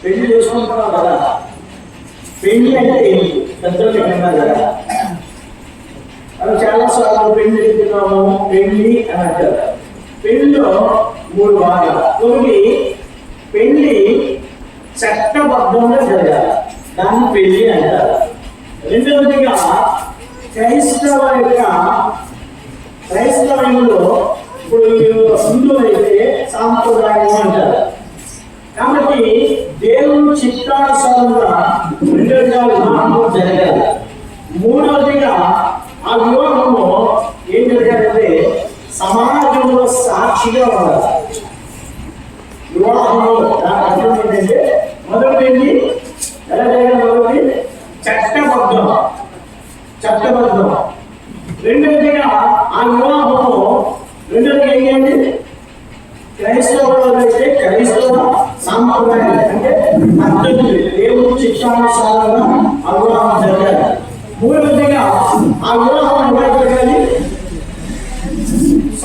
పెళ్లి చేసుకుంటున్నావు కదా, పెళ్లి అంటే ఏంటి పెద్దలు చెప్పినారు కదా. మనం చాలా సార్లు పెళ్లి చెప్తున్నాము, పెళ్లి అని అంటారు. పెళ్లిలో 3 భాగాలు. ఒకటి పెళ్లి చట్టబద్ధంగా జరగాలి, దాన్ని పెళ్లి అంటారు. రెండవదిగా క్రైస్తవంలో ఇప్పుడు హిందువులు అయితే సాంప్రదాయం అంటారు. కాబట్టి దేవుని చిత్తానుసారంగా 2 వివాహము జరగాలి. మూడవదిగా ఆ వివాహము ఏం జరగాలంటే సమాజంలో సాక్షిగా ఉండాలి. వివాహంలో దాని అర్థం ఏంటంటే మొదటి ఎలా జరగాలి? మొదటి చట్టబద్ధం. రెండవదిగా ఆ వివాహము రెండవది ఏంటంటే క్రైస్తవులు అయితే క్రైస్తవ సాంప్రదాయం అంటే పద్ధతులు, దేవుని శిక్షానుసారంగా ఆ వివాహం జరగాలి. మూడవదిగా ఆ వివాహం ఎలా జరగాలి?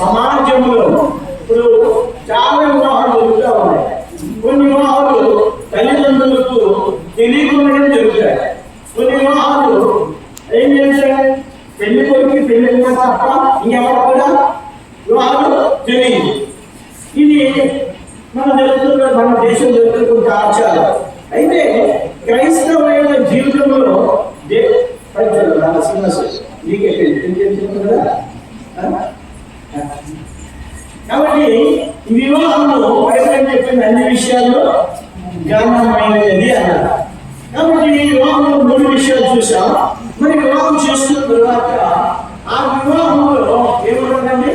సమాజంలో ఇప్పుడు చాలా వివాహాలు జరుగుతూ ఉన్నాయి. కొన్ని వివాహాలు తల్లిదండ్రులకు తెలియకుండా జరుగుతాయి. కొన్ని వివాహాలు ఏం చేస్తాయి? పెళ్లి కొడుకు పెళ్లి తప్ప ఇంకెవరు కూడా వివాహాలు తెలియదు. ఇది మన దేశం జరుగుతున్న ఆచారం. అయితే క్రైస్తవమైన జీవితంలో కాబట్టి ఈ వివాహంలో చెప్పిన అన్ని విషయాల్లో జ్ఞానమైనది అన్నారు. కాబట్టి ఈ వివాహంలో 3 విషయాలు చూసాం. మరి వివాహం చేసుకున్న తర్వాత ఆ వివాహంలో ఏముండాలి?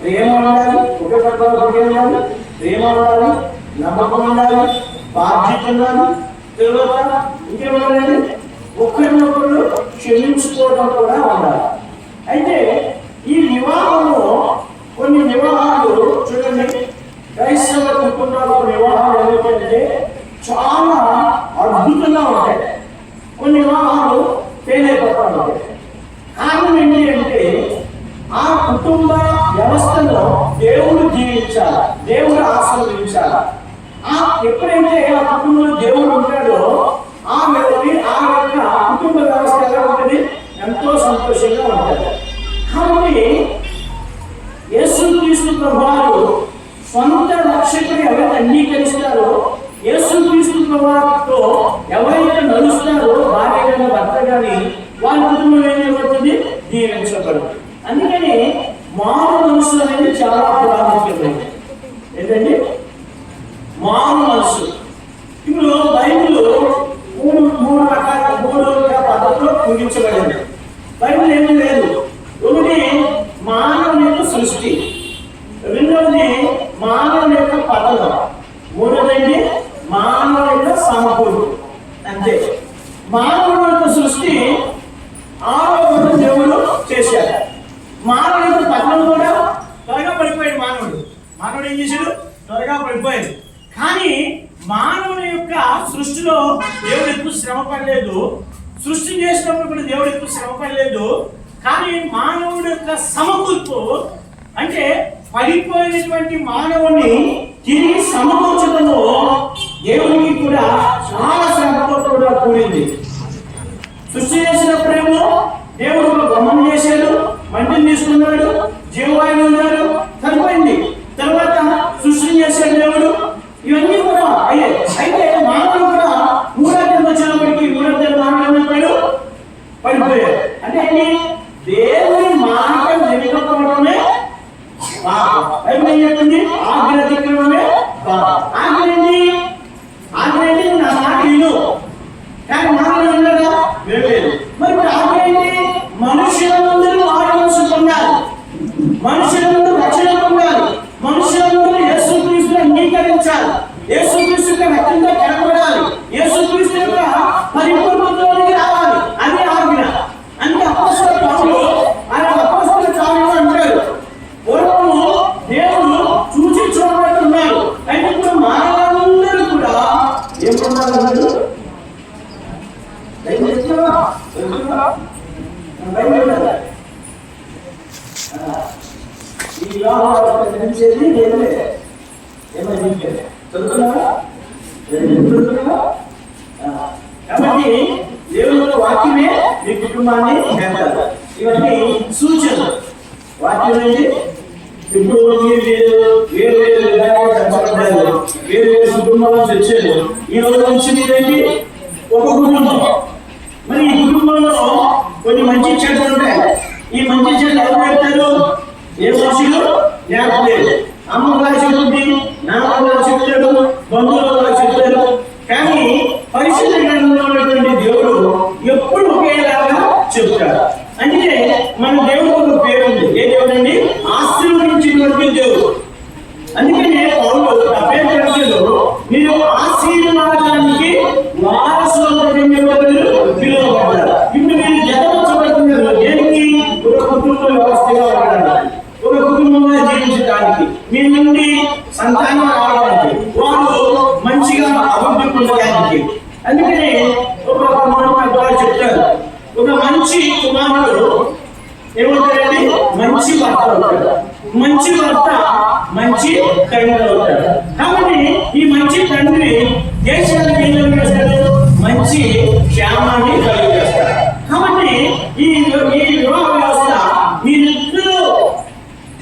ప్రేమ ఉండాలి, ప్రేమ ఉండాలి, నమ్మకం ఉండాలి, బాధ్యత ఉండాలి. తర్వాత ఇంకేముండాలి? ఒకరినొకరు క్షమించుకోవడం కూడా ఉండాలి. అయితే ఈ వివాహంలో కొన్ని వివాహాలు చూడండి, క్రైస్తవ కుటుంబాల వివాహాలు ఏమిటంటే చాలా అద్భుతంగా ఉంటాయి. కొన్ని వివాహాలు ఫెయిల్ అయిపోతూ ఉంటాయి. కారణం ఏంటి అంటే ఆ కుటుంబ వ్యవస్థలో దేవుడు జీవించాలి, దేవుడు ఆశీర్వదించాలి. ఎప్పుడైతే ఆ కుటుంబంలో దేవుడు ఉంటాడో ఆ యొక్క కుటుంబ వ్యవస్థ ఎలా ఉంటుంది? ఎంతో సంతోషంగా ఉంటుంది. కాబట్టి యేసుక్రీస్తు ప్రభువారు సొంత రక్షకుడు ఎవరైతే అంగీకరిస్తారో, యేసుక్రీస్తు ప్రభువారితో ఎవరైతే నడుస్తారో భార్య కానీ భర్త కానీ వారి కుటుంబం ఏం జరుగుతుంది? దీవించబడుతుంది. అందుకని మారు మనసు అనేది చాలా ప్రాముఖ్యమైనది. ఏంటంటే మారు మనసు. ఇప్పుడు బైబిల్ 3 రకాల పద్ధతిలో ముగించబడింది. బైబిల్ ఏమీ లేదు. ఒకటి మానవుని యొక్క సృష్టి, రెండవది మానవుని యొక్క పతనం, మూడవది మానవుని యొక్క సమకూరు. అంతే. మానవుని యొక్క సృష్టి 6వ రోజు దేవుడు చేశాడు. మానవుని యొక్క పతనం కూడా త్వరగా పడిపోయాడు. మానవుడు ఏం చేశాడు? త్వరగా పడిపోయాడు. కానీ మానవుని యొక్క సృష్టిలో దేవుడు ఎక్కువ శ్రమ పడలేదు. సృష్టి చేసినప్పుడు కూడా దేవుడు ఎక్కువ శ్రమ పడలేదు. కానీ మానవుడి యొక్క సమకూర్పు అంటే పడిపోయినటువంటి మానవుని తిరిగి సమకూర్చడంలో దేవునికి కూడా చాలా శ్రమతో కూడా కూడింది. సృష్టి చేసినప్పుడేమో దేవుడు ఒక బొమ్మను చేశాడు, మంటిని తీసుకున్నాడు, జీవవాయువు ఉన్నాడు, సరిపోయింది. తర్వాత సృష్టి చేశాడు దేవుడు. ఇవన్నీ కూడా అయ్యాయి. అయితే మానవుడు కూడా 3వ దినం వచ్చినప్పటికీ 3వ దినం మానవుడు పడిపోయాడు. అంటే దేవుని మాట వినకపోవడమే పాపం. బైబిల్ ఏం చెప్తుంది? ఆజ్ఞ అతిక్రమమే పాపం. ఆజ్ఞ ఏంటి? నా మాట విను. కానీ మానవుడు విన్నాడా? వినలేదు. మరి ఆజ్ఞ ఏంటి? మనుషులందరూ మారు మనసు పొందాలి, మనుషులందరూ రక్షణ పొందాలి, మనుషులందరూ యేసుక్రీస్తుని అంగీకరించాలి, యేసుక్రీస్తు రక్తంతో కనబడాలి, యేసుక్రీస్తు యొక్క పరిపూర్ణతలోకి రావాలి. అది ఆజ్ఞ. అంటే అపోస్తలుల పౌలు ఆయన అపోస్తలుల కార్యము అంటారు. పూర్వము దేవుడు చూసి చూడబడుతున్నారు. అయితే ఇప్పుడు మానవులందరూ కూడా ఏమన్నారు? ఈ వివాహాలు ఏమైనా చదువుతున్నారా? కాబట్టి దేవుని యొక్క వాక్యమే మీ కుటుంబాన్ని చేస్తారు. ఇవన్నీ సూచన వాక్యం నుంచి. ఇప్పుడు మీరు వేరు వేరు విధాలుగా కష్టపడ్డారు, వేరు వేరు కుటుంబాల నుంచి వచ్చారు. ఈ రోజు నుంచి మీరేంటి ఒక కుటుంబం. మరి ఈ కుటుంబంలో కొన్ని మంచి చెట్లు ఉంటాయి. ఈ మంచి చెట్లు ఎవరు పెడతారు? ఏ మనుషులు నేర్పలేదు. అమ్మగారు చెప్తుంది, నాన్నగారు చెప్తాడు, బంధువులు చెప్తారు. కానీ పరిశుద్ధ గ్రంథంలో ఉన్నటువంటి దేవుడు ఎప్పుడు ఒకేలాగా చెప్తాడు. అంటే మన దేవుడు ఒక పేరు ఉంది. ఏ దేవుడు అండి? ఆశీర్వదించినటువంటి దేవుడు. అందుకనే పౌలు ఆ పేరు రాశాడు, మీరు ఆశీర్వాదానికి వారసులుగా పిలువబడ్డారు. ఇప్పుడు మీరు జతపరచబడుతున్నారు దేనికి? ఒక కుటుంబ వ్యవస్థగా ఉండడానికి, ఒక కుటుంబంగా జీవించడానికి, మీ నుండి సంతానం రావడానికి, వారు మంచిగా అభివృద్ధి పొందడానికి. అందుకనే ఒక పెద్దవాళ్ళు చెప్తారు, ఒక మంచి కుమారుడు ఏమవుతాడండి? మంచి భర్త అవుతాడు. మంచి భర్త మంచి తండ్రి అవుతాడు. కాబట్టి ఈ మంచి తండ్రి దేశానికి ఏం చేస్తాడు? మంచి క్షేమాన్ని కలిగజేస్తాడు. కాబట్టి ఈ వివాహ వ్యవస్థ మీరిద్దరూ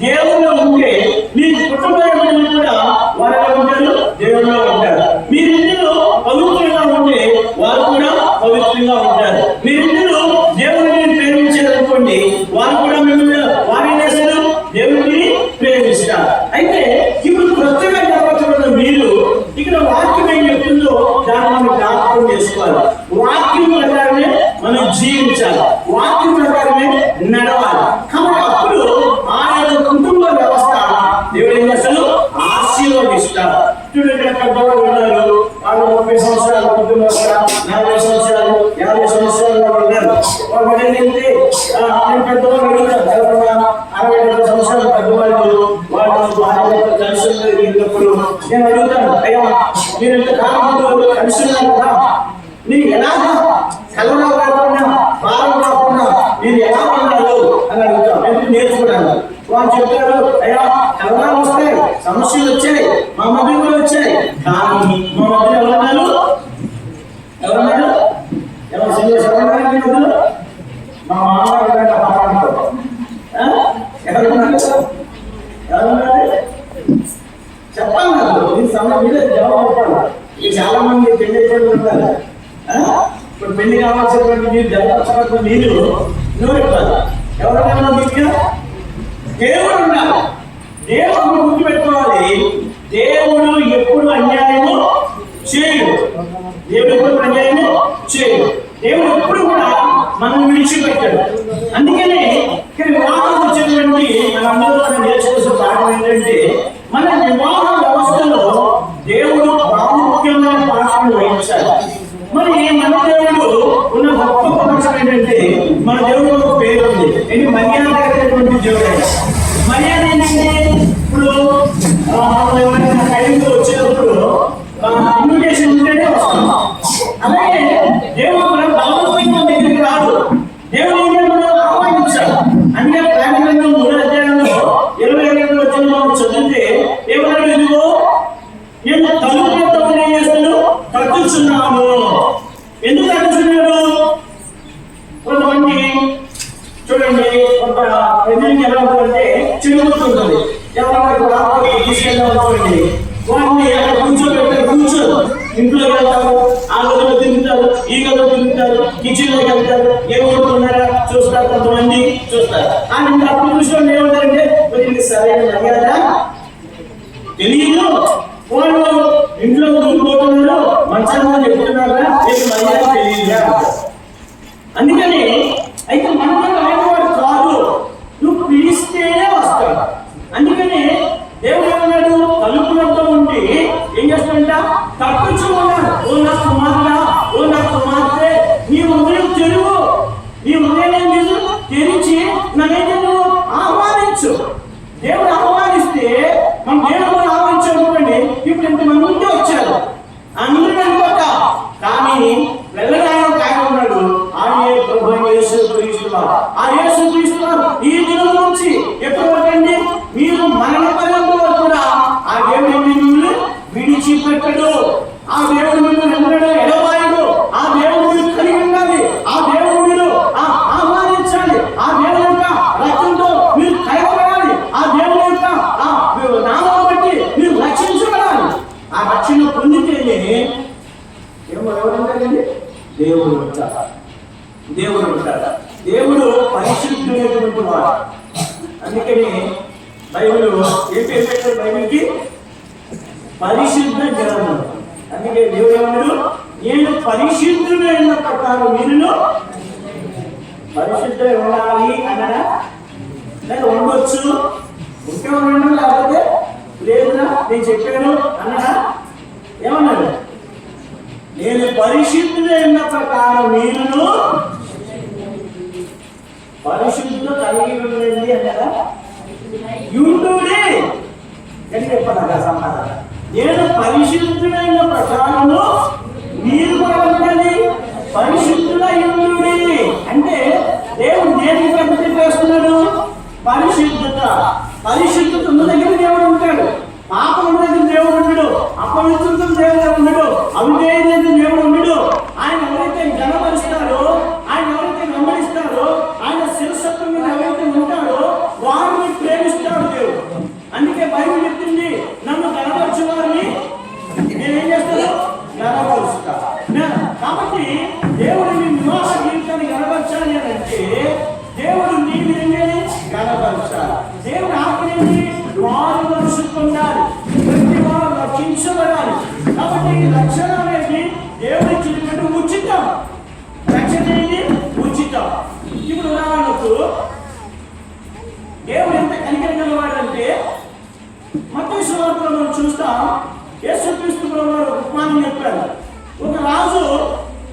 దేవుల్లో ఉంటే మీ కుటుంబం కూడా వారిలో ఉంటారు, దేవుల్లో ఉంటారు. మీరిద్దరూ పవిత్రంగా ఉంటే వారు కూడా పవిత్రంగా ఉంటారు. మీరిద్దరూ దేవుడిని ప్రేమించారనుకోండి, వారు కూడా మిమ్మల్ని వారి చేస్తారు, దేవుడిని ప్రేమిస్తారు. అయితే ఇప్పుడు కొత్తగా చెప్పబడిన మీరు ఇక్కడ వాక్యం ఏం చెప్తుందో దాన్ని మనం జ్ఞాపకం చేసుకోవాలి. వాక్యం ప్రకారమే మనం జీవించాలి, వాక్యం ప్రకారమే నడవాలి. కాబట్టి అప్పుడు ఆ యొక్క కుటుంబ వ్యవస్థ దేవుడు ఏం చేస్తాడు? ఆశీర్వదిస్తారు. చూడండి, పెద్దవాళ్ళు ఉన్నారు, వాళ్ళు 30 సంవత్సరాలు కుటుంబ 40 సంవత్సరాలు 50 సంవత్సరాలు ఉన్నారు. వాళ్ళు ఏంటంటే పెద్దవాళ్ళు అడుగుతారు, 60 సంవత్సరాలు పెద్దవాళ్ళు వాళ్ళు భార్యతో కలిసి ఉన్నప్పుడు నేను అడుగుతాను, అయ్యా మీరు ఎంత కాలంలో కలిసి ఉన్నారు కదా, మీరు ఎలాగా కలవరా కాకుండా భారం కాకుండా మీరు ఎలా ఉన్నారు అని అడుగుతాం. ఎందుకు నేర్చుకోవడానికి. వాళ్ళు చెప్తారు, అయ్యా కలవరాలు వస్తాయి, సమస్యలు వచ్చాయి, మా మధ్య కూడా వచ్చాయి. కానీ మా మధ్య ఎవరున్నారు? ఎవరున్నారు? మా మామగారు చెప్పాలి నాకు ఈ సమయం మీద జవాబు చెప్పాలి. ఈ చాలా మంది పెళ్లి ఉంటారు. ఇప్పుడు పెళ్లి కావాల్సినటువంటి మీరు జరగాల్సినటువంటి మీరు చెప్పాలి. ఎవరైనా మీకు దేవుడు ఉండాలి. దేవుడు గుర్తుపెట్టుకోవాలి. దేవుడు ఎప్పుడు అన్యాయము చేయడు. దేవుడు ఎప్పుడు అన్యాయము చేయడు. దేవుడు ఎప్పుడు కూడా మనం విడిచిపెట్టాడు. అందుకనే ఇక్కడ వివాహం వచ్చేటువంటి మనందరూ మనం నేర్చుకోవాల్సిన పాఠం ఏంటంటే, మన వివాహ వ్యవస్థలో దేవుడు ప్రాముఖ్యమైన పాత్రను వహించాలి. మరి మన దేవుడు ఉన్న గొప్ప పక్షం ఏంటంటే, మన దేవుడు ఒక పేరు ఉంది. ఇది మర్యాద కలిగినటువంటి దేవుడు. మర్యాద ఏంటంటే, ఇప్పుడు ఎవరైనా టైంలో వచ్చినప్పుడు ఇన్విటేషన్ ఉంటేనే వస్తాం. అలాగే దేవుడు మనం బలవంతంగా దగ్గరికి రాదు. దేవుడు మనం ఆహ్వానించాలి. అందుకే ప్రారంభంలో 3వ అధ్యాయంలో 25 వచనంలో చదివితే ఏమన్నాడు? ఇదిగో నేను తలుపు వద్ద ఏం చేస్తాను? తట్టుచున్నాను. ఎందుకు తట్టుచున్నాడు? కొంతమంది చూడండి, కొంత ప్రజలకి ఎలా ఉంటుందంటే చిరుగుతుంటుంది. ఎవరైనా తీసుకెళ్ళాలి, వాటిని అక్కడ కూర్చోబెట్టారు, కూర్చోరు. ఇంట్లో వెళ్తారు, ఆ గదిలో తిరుగుతారు, ఈ గదిలో తిరుగుతారు, కిచెన్ లోకి వెళ్తారు, ఏ ఊరుకున్నారా చూస్తారు, కొంతమంది చూస్తారు. ఆయన అప్పుడు చూసిన ఏమంటారంటే, మరి సరైన మర్యాద తెలియదు, వాళ్ళు ఇంట్లో కూర్చుపోతున్నారు, మంచంగా చెప్తున్నారా, మీకు మర్యాద తెలియదుగా. అందుకని అయితే మనకు ఆయనవాడు కాదు, నువ్వు పిలిస్తేనే వస్తాడు. అందుకని దేవుడు ఏమన్నాడు? తలుపులతో ఉండి ఏం చేస్తాడంట? తప్పుచూ ఉన్నాడు. ఓ నా కుమారుడా, ఓ నా కుమార్తె, నీ ఉదయం తెరువు, నీ ఉదయం మీరు తెరిచి నన్ను నువ్వు ఆహ్వానించు. దేవుడు ఆహ్వానిస్తే మనం దేవుడు ఆహ్వానించాడుకోండి. ఇప్పుడు ఇంతమంది ఉంటే వచ్చారు, అందరూ వెళ్ళిపోతా. కానీ వెళ్ళడానికి ఒక ఆయన ఉన్నాడు, ఆయన ప్రభు యేసు క్రీస్తు వారు. ఆ యేసు క్రీస్తు వారు ఈ దినం నుంచి ఎప్పటి వరకండి? మీరు మరణ పర్యంతం కూడా ఆ దేవుడు మిమ్మల్ని విడిచిపెట్టడు. ఆ దేవుడు మీరు ఎడబాయడు, ఆ దేవుడు మీరు కలిగి ఉండాలి, ఆ దేవుడు మీరు ఆహ్వానించాలి, ఆ దేవుడు యొక్క రక్తంతో మీరు కలగబడాలి, ఆ దేవుడు యొక్క నామం బట్టి మీరు రక్షించబడాలి. ఆ రక్షణ పొందితేనే ఎవరుంటారండి? దేవుడు ఉంటారు. దేవుడు ఉంటారు. దేవుడు పరిశుద్ధుడైనటువంటి వాడు. అందుకని బైబిల్ ఏ పేరు పెట్టారు? బైబిల్కి పరిశుద్ధ గ్రంథం. అందుకే దేవుడు ఏమన్నాడు? నేను పరిశుద్ధుడైన ప్రకారం మీరు పరిశుద్ధ ఉండాలి అన్నాడా? లేదా ఉండొచ్చు, ఉంటే ఉండడం, లేకపోతే లేదురా నేను చెప్పాను అన్నాడా? ఏమన్నాడు? నేను పరిశుద్ధుడైన ప్రకారం మీరు పరిశుద్ధ కలిగి ఉండండి అన్నాడా? యుండుడే అని చెప్పాను సమాధానం. నేను పరిశుద్ధుడైన ప్రకారము మీరు కూడా ఉండండి, పరిశుద్ధులయుండుడి అంటే దేవుడు దేనికి ప్రతిష్ఠ చేస్తున్నాడు? పరిశుద్ధత. పరిశుద్ధత ఉన్న దగ్గర దేవుడు ఉంటాడు, పాపం ఉన్న దగ్గర దేవుడు ఉండడు, అపవిత్రత దేవుడు ఉండడు, అవిధేయ దేవుడు ఉండడు. ఆయన ఎవరైతే గణపరుస్తారో, ఆయన ఎవరైతే వెంబడిస్తారో, ఆయన శిరసత్వం మీద ఎవరైతే ఉంటారో వారిని ప్రేమిస్తాడు దేవుడు. అందుకే బైబిల్ చెప్తుంది, నన్ను గణపరచు వారిని నేనేం చేస్తాను? గణపరుస్తా. కాబట్టి దేవుడు నీ వివాహ జీవితాన్ని గణపరచాలి అని అంటే దేవుడు నీ విధంగానే గణపరచాలి. దేవుడు ఆజ్ఞని వారు నడుచుకుంటారు, ప్రతి వారు రక్షించబడాలి. కాబట్టి రక్షణ అనేది దేవుడి చిన్నట్టు ఉచితం. రక్షణ అనేది ఉచితం. ఇప్పుడు ఉదాహరణకు దేవుడు ఎంత కనికరం వాడంటే మత్తయి సువార్తలో మనం చూస్తాం. యేసుక్రీస్తు ప్రభువు ఉపమానం చెప్పారు. ఒక రాజు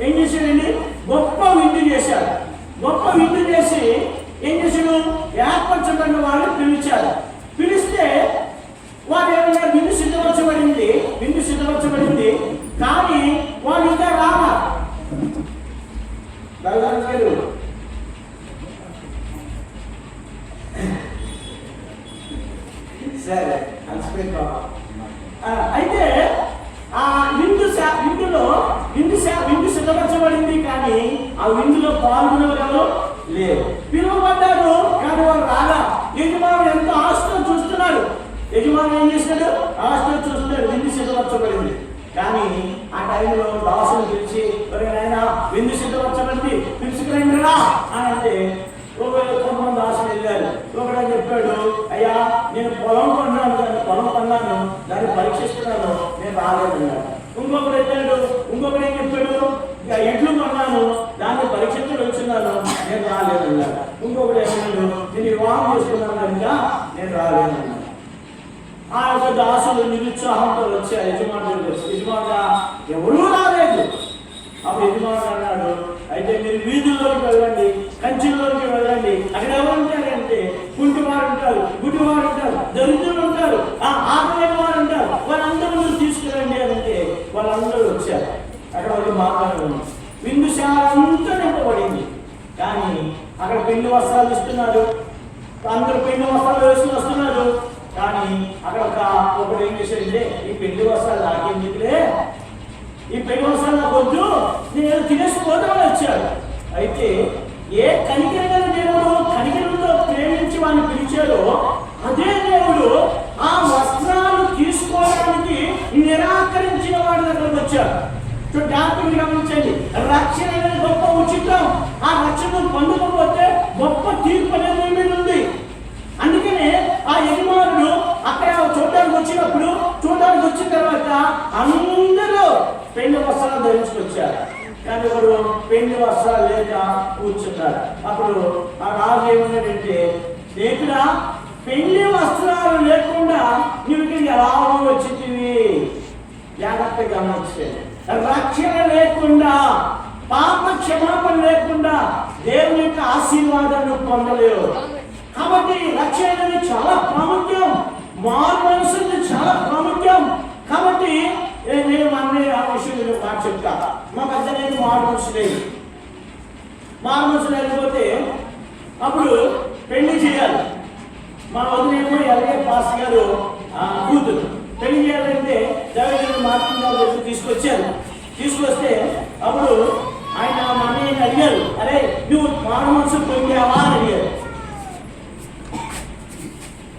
ఏం చేశాడండి? గొప్ప విందు చేశాడు. గొప్ప విందు చేసి ఏం చేశాడు? ఏర్పరచబడిన వారిని పిలిచాడు. పిలిస్తే వారు ఏమన్నా విందు సిద్ధపరచబడింది, విందు సిద్ధపరచబడింది, కానీ వాళ్ళు ఇంకా రాలా. సరే అయితే ఆ విందులో విందు సిద్ధపరచబడింది, కానీ ఆ విందులో పాల్గొనేవారు లేరు. పిలువబడ్డారు కానీ వారు రాలా. యజమానుడు ఎంతో ఆశతో చూస్తున్నాడు. యజమానుడు ఏం చేస్తున్నాడు? ఆశతో చూస్తున్నాడు. విందు సిద్ధపరచబడింది, కానీ ఆ టైంలో దాసులు పిలిచి నాయన విందు సిద్ధపరచబడింది పిలుచుకురా అని అంటే కొంతమంది దాసులు వెళ్ళారు. ఒకడు చెప్పాడు, అయ్యా నేను పొలం కొన్నాను, దాన్ని పొలం కొన్నాను, దాన్ని పరీక్షిస్తున్నాను, నేను రాలేదన్నాడు. ఇంకొకడు వెళ్ళాడు. ఇంకొకడు ఏం చెప్పాడు? ఎడ్లు కొన్నాను, దాన్ని పరీక్షించి వచ్చున్నాను, నేను రాలేదన్నాడు. ఇంకొకడు ఏమన్నాడు? నేను వివాహం చేసుకున్నాను కనుక నేను రాలేదన్నాడు. ఆ యొక్క దాసులు నిరుత్సాహంతో వచ్చారు యజమానుడు. యజమానుడా ఎవరూ రాలేదు. అప్పుడు యజమానుడు అన్నాడు, అయితే మీరు వీధుల్లోకి వెళ్ళండి, కంచెల్లోకి వెళ్ళండి, అక్కడ ఎవరు ఉంటారంటే కుంటివారు ఉంటారు, గుడ్డివారు ఉంటారు, దరిద్రులు ఉంటారు, ఆకలి వారు ఉంటారు, వాళ్ళందరూ మీరు తీసుకురండి అని అంటే వాళ్ళందరూ వచ్చారు. అక్కడ వాళ్ళు మాట్లాడుకున్నాం. విందుశాల అంతా నింపబడింది, కానీ అక్కడ పెళ్లి వస్త్రాలు ఇస్తున్నారు, అందరూ పెళ్లి వస్త్రాలు వేసుకుని వస్తున్నారు. కానీ అక్కడ ఒకడు ఏం చేశాడంటే, ఈ పెళ్లి వస్త్రాలు నాకెందుకులే, ఈ పెళ్లి వస్త్రాలు నాకు వద్దు, నేను తినేసిపోతామని వచ్చాడు. అయితే ఏ కనికరమైన దేవుడు కనికరంతో ప్రేమించి వాడిని పిలిచాడో అదే దేవుడు ఆ వస్త్రాలు తీసుకోవడానికి నిరాకరించిన వాడి దగ్గరకు వచ్చాడు. జాగ్రత్తగా గమనించండి. రక్షణ అనేది గొప్ప ఉచితం. ఆ రక్షణను పొందకపోతే గొప్ప తీర్పు అనేది మీద ఉంది. అందుకనే ఆ యజమానుడు అక్కడ చూడడానికి వచ్చిన తర్వాత అందరూ పెళ్లి వస్త్రాలు ధరించుకొచ్చారు, కానీ వాడు పెళ్లి వస్త్రాలు లేక కూర్చున్నారు. అప్పుడు ఆ రాజు ఏమన్నాడంటే, లేకుడా పెళ్లి వస్త్రాలు లేకుండా నువ్వు ఎలా వచ్చింది? జాగ్రత్తగా గమనించండి. రక్షణ లేకుండా, పాప క్షమాపణ లేకుండా దేవుని యొక్క ఆశీర్వాదాన్ని పొందలేవు. కాబట్టి రక్షణ అనేది చాలా ప్రాముఖ్యం, మారు మనసు చాలా ప్రాముఖ్యం. కాబట్టి నేను అన్నీ ఆ విషయం మాట చెప్తా. మా పెద్ద నేను మారు మనసు లేదు. మారు మనసు లేకపోతే అప్పుడు పెళ్లి చేయాలి. మా వదిలేమో ఎల్ఏ పాస్ గారు కూతురు పెళ్లి చేయాలంటే దావీదు మార్గం గారు తీసుకొస్తే అప్పుడు ఆయన మా అన్నయ్యని అడిగారు, అరే నువ్వు మారు మనసు పొందావా అని అడిగారు.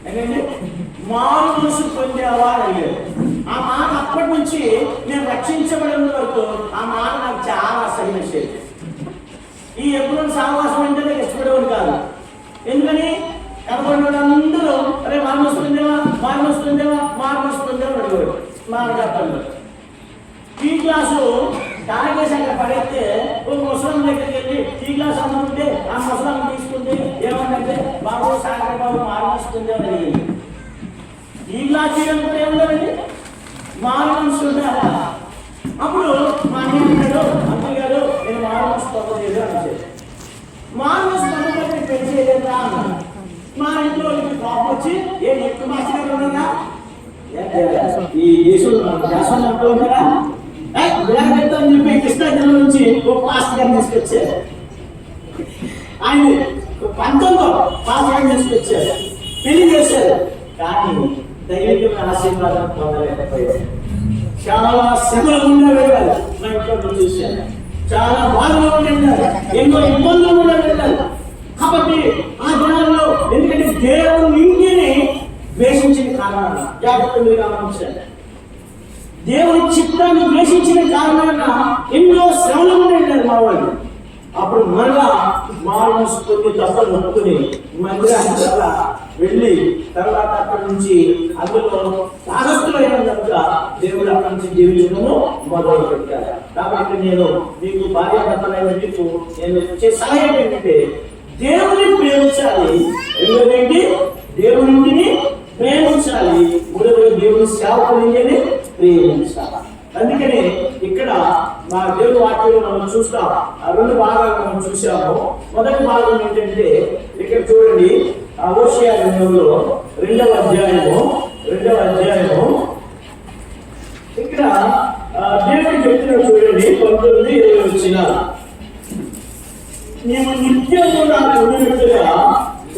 ఏంటంటే మారు మనసు పొందావా అని అడిగారు. ఆ మాట అప్పటి నుంచి నేను రక్షించబడిన వరకు ఆ మాట నాకు చాలా అసహ్యం. ఈ ఎప్పుడు సావాసం అంటే నాకు ఇష్టపడేవాడు కాదు. ఎందుకని కనపడిన అందరూ అరే మారు వస్తుందేవా అడిగాడు. మా అన్నగారు టీ గ్లాసు తాగేసి అక్కడ పడేస్తే ఒక ముసలం దగ్గరికి వెళ్ళి టీ గ్లాస్ అమ్ముకుంటే ఆ ముసలం తీసుకుంటే ఏమంటే బాబు సాగర్ బాబు మారు వస్తుంది అని అడిగింది. ఈ గ్లాస్ తీయడం కూడా ఏముందండి, మారు వస్తుందా? అప్పుడు మా అన్నయ్య అమ్మ గారు నేను మారు వస్తుంది అని మారు వస్తుంది పెళ్లి చేయలేదా అన్నాను. మా ఇంట్లో పాప వచ్చి ఎక్కువ మాస్టర్ ఉన్నారా ఈ దేశం అంటూ ఉన్నారా అని చెప్పి కృష్ణా జిల్లా నుంచి ఒక పాస్టర్ గారిని తీసుకొచ్చారు. ఆయన 19లో పాస్టర్ గారిని తీసుకొచ్చారు, పెళ్లి చేశారు. కానీ దైవికమైన ఆశీర్వాదం పొందలేకపోయారు. చాలా శ్రమలు ఉండేవారు. మా ఇంట్లో చూశారు, చాలా బాధలు ఉండేవారు, ఎన్నో ఇబ్బందులు కూడా వెళ్ళారు. కాబట్టి ఆ దినాల్లో ఎందుకంటే దేవుడు ఇంటిని ద్వేషించిన కారణాన జాగ్రత్త మీరు గమనించాలి. దేవుని చిత్తాన్ని ద్వేషించిన కారణాన ఎన్నో శ్రమలు ఉండేది మా వాళ్ళు. అప్పుడు మళ్ళా మారు మనసు పొంది తప్పలు నొక్కుని మందిరానికి వెళ్ళి తర్వాత అక్కడి నుంచి అందులో సాహస్తులైన కనుక దేవుడు అక్కడి నుంచి జీవించడము మొదలు పెట్టారు. కాబట్టి నేను మీకు భార్యాభర్తలైన మీకు నేను వచ్చే సలహా ఏంటంటే దేవుని ప్రేమించాలి, రెండోదేంటి దేవుని ప్రేమించాలి, మూడోది దేవుని సేవకుని ప్రేమించాలి. అందుకని ఇక్కడ మా దేవుని వాక్యంలో మనం చూస్తాం. ఆ రెండు భాగాలు మనం చూసాము. మొదటి భాగం ఏంటంటే ఇక్కడ చూడండి, హోషేయ గ్రంథంలో 2వ అధ్యాయము ఇక్కడ దేవుడు చెప్తున్నా చూడండి 19-20 వచనాలు. మేము నిత్యము నాకు ఉన్నట్టుగా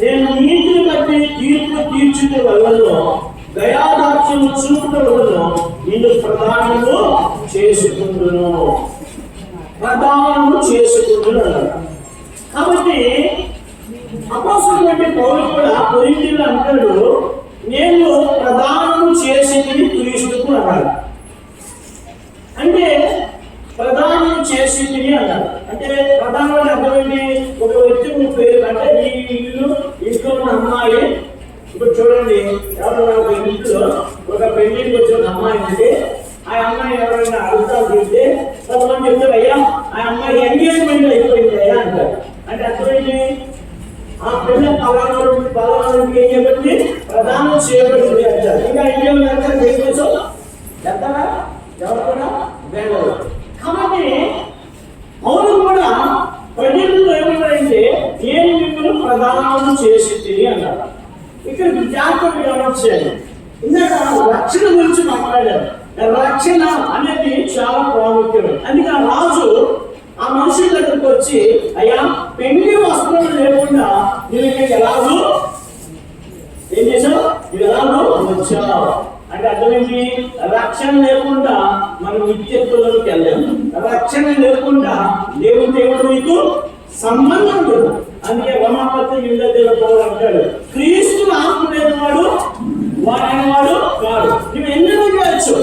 నేను నీతిని బట్టి తీర్పు తీర్చుట వలన దయాదాక్షిణ్యం చూపుట వలన నిన్ను ప్రధానము చేసుకుందును అన్నారు. కాబట్టి అపోస్తలుడైన పౌలు కూడా కొరింథీయుల్లో అంటాడు, నేను ప్రధానము చేసింది క్రీస్తుకు అన్నాడు. అంటే ప్రధానం చేసింది అన్నారు. అంటే ప్రధానమైన అర్థమైంది, ఒక వ్యక్తి పేరు అంటే ఈ ఇంట్లో ఉన్న అమ్మాయి. ఇప్పుడు చూడండి, ఎవరైనా ఒక ఇంట్లో ఒక పెళ్లికి వచ్చిన అమ్మాయి అంటే ఆ అమ్మాయి ఎవరైనా అడుగుతారు చెప్తే కొంతమంది చెప్తారు, అయ్యా ఆ అమ్మాయి ఎంగేజ్మెంట్ అయిపోయింది అయ్యా అంటారు. అంటే అర్థమైంది, ఆ పెళ్లి పలానానికి ఏం చేయబట్టి ప్రధానం చేయబడింది అంటారు. ఇంకా ఇండియాలో ఎంతగా ఎవరు కూడా వేడరు. కాబట్టి పౌలు కూడా ప్రజల్లో ఏమన్నాడంటే నేను మిమ్మల్ని ప్రధానం చేసి అన్నారు. ఇక్కడ జాగ్రత్తగా గమనించాలి. ఇందాక రక్షణ గురించి మాట్లాడారు. రక్షణ అనేది చాలా ప్రాముఖ్యమైనది. అందుకే ఆ రాజు ఆ మనుషుల దగ్గరికి వచ్చి, అయ్యా పెళ్లి వస్త్రం లేకుండా నువ్వు ఇక్కడికి ఎలాగో ఏం చేసావు, నువ్వు ఎలాగో వచ్చావు అంటే అర్థమైంది, రక్షణ లేకుండా మనం నిత్యత్వంలోకి వెళ్ళాము. రక్షణ లేకుండా దేవుడు నీకు సంబంధం లేదు. అందుకే రమాపతి ఇంద్రదేవ పౌరులు అంటాడు, క్రీస్తు ఆత్మలేని వాడు వాడైన వాడు కాదు. నువ్వు ఎన్నైనా చేయవచ్చు.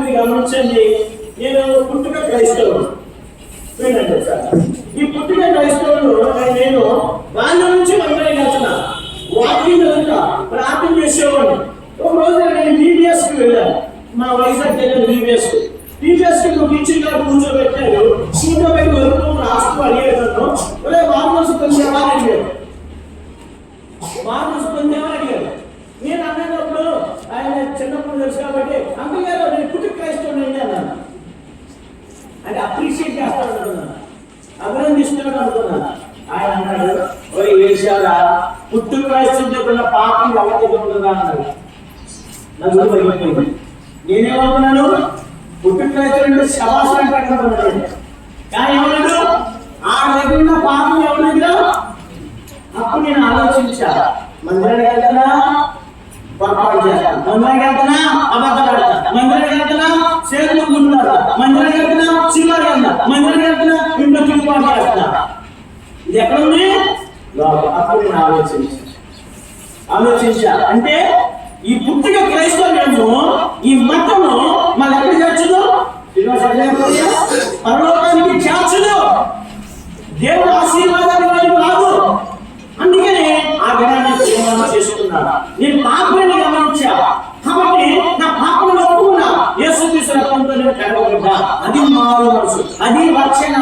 మీరు గమనించండి, నేను పుట్టుక క్రైస్తవుడు. వినండి సార్, ఈ పుట్టుక క్రైస్తవుడు నేను బాల్యం నుంచి మందిరం వెళ్తున్నా, వాకింగ్ వెళ్తా, ప్రార్థన చేసేవాడిని. ఒక రోజు నేను టీబీఎస్కి వెళ్ళాను. మా వైజాగ్ వెళ్ళాను టీబీఎస్కి టీచర్ గారు కూర్చోబెట్టారు. కూర్చోబెట్టి వరకు రాస్తూ అడిగారు, మార్మల్స్ పొందేవా అని అడిగారు. నేను అన్నప్పుడు ఆయన చిన్నప్పుడు తెలుసు కాబట్టి అంతగారు నేను పుట్టుక క్రైస్తవుడు అన్నాను. అంటే అప్రిషియేట్ చేస్తాడు అనుకున్నాను, అభినందిస్తున్నాడు అనుకున్నాను. ఆయన అన్నాడు, వేసారా పుట్టుక క్రైస్తవుడు పాపం ఎవరికి ఉంటుందా అన్నాడు. నాకు భయపడిపోయింది. నేనేమనుకున్నాను, పుట్టుక క్రైస్తవుడు శవాసం అంటాడు. కానీ ఏమన్నాడు, ఆ దగ్గర ఉన్న పాపం ఎవరి దగ్గర. అప్పుడు నేను ఆలోచించా, మందిరానికి వెళ్తానా, పొరపాటు చేస్తాను. మందిరానికి వెళ్తున్నా అబద్ధాలు ఆడతా, మందిరానికి వెళ్తున్నా సేవలు ముందుతా, మందిరానికి వెళ్తున్నా సినిమాకి వెళ్తా, మందిరానికి వెళ్తున్నా ఇంట్లో తిరుగుబాటు చేస్తా. ఇది ఎక్కడుంది? అప్పుడు నేను ఆలోచించా. అంటే ఈ పుట్టిన క్రైస్తవ్యము, ఈ మతము మన ఎక్కడ చేర్చుదు? పరలోకానికి చేర్చుదు. దేవుడు ఆశీర్వాదాలు కాదు. అందుకనే ఆ విధాన్ని చేసుకున్నాను. నేను పాపని గమనించా కాబట్టి నా పాపను ఒప్పుకున్నా. యేసుక్రీస్తు రక్తంతో నేను కడగబడ్డా. అది మారు మనసు, అది రక్షణ.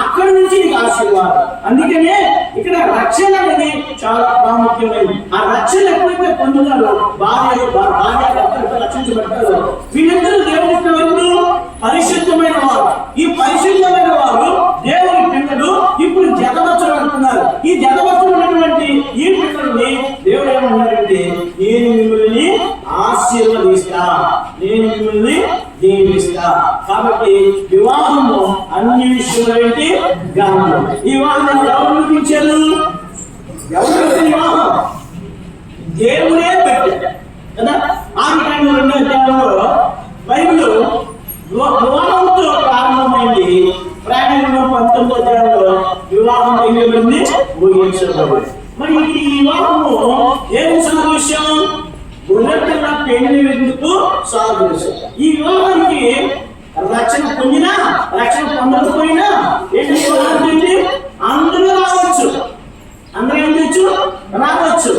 అక్కడి నుంచి నీకు ఆశీర్వాదం. అందుకనే ఇక్కడ రక్షణ అనేది చాలా ప్రాముఖ్యమైనది. ఆ రక్షణ ఎప్పుడైతే పొందుతారో భార్య రక్షించబడతారు. వీళ్ళందరూ దేవుడి వరకు పరిశుద్ధమైన వారు. ఈ పరిశుద్ధమైన వారు దేవుని పిల్లలు. ఇప్పుడు జతవచ్చులు అంటున్నారు. ఈ జతవచ్చులు ఉన్నటువంటి ఈ పిల్లల్ని దేవుడు ఏమన్నారంటే, నేను మిమ్మల్ని ఆశీర్వదిస్తా, నేను మిమ్మల్ని దీవిస్తా. కాబట్టి వివాహము అన్ని విషయాలైతే గానం. ఈ వివాహం ఎవరు గుర్తించారు? ఎవరు వివాహం? దేవుడే పెట్టాడు కదా. ఆది-కాండం 2వ అధ్యాయంలో బైబిల్ వివాహంతో ప్రారంభమైంది. ప్రకటన 19వ అధ్యాయంలో వివాహం అయినటువంటి ముగించబడింది. మరి ఈ వివాహము ఏమి సాదృశ్యం? గుణతున్న పెళ్లి ఎందుకు సాదృశ్యం. ఈ వివాహానికి రక్షణ పొందినా రక్షణ పొందకపోయినా ఏంటి? అందరూ రావచ్చు, అందరూ ఏం చేయొచ్చు? రావచ్చు.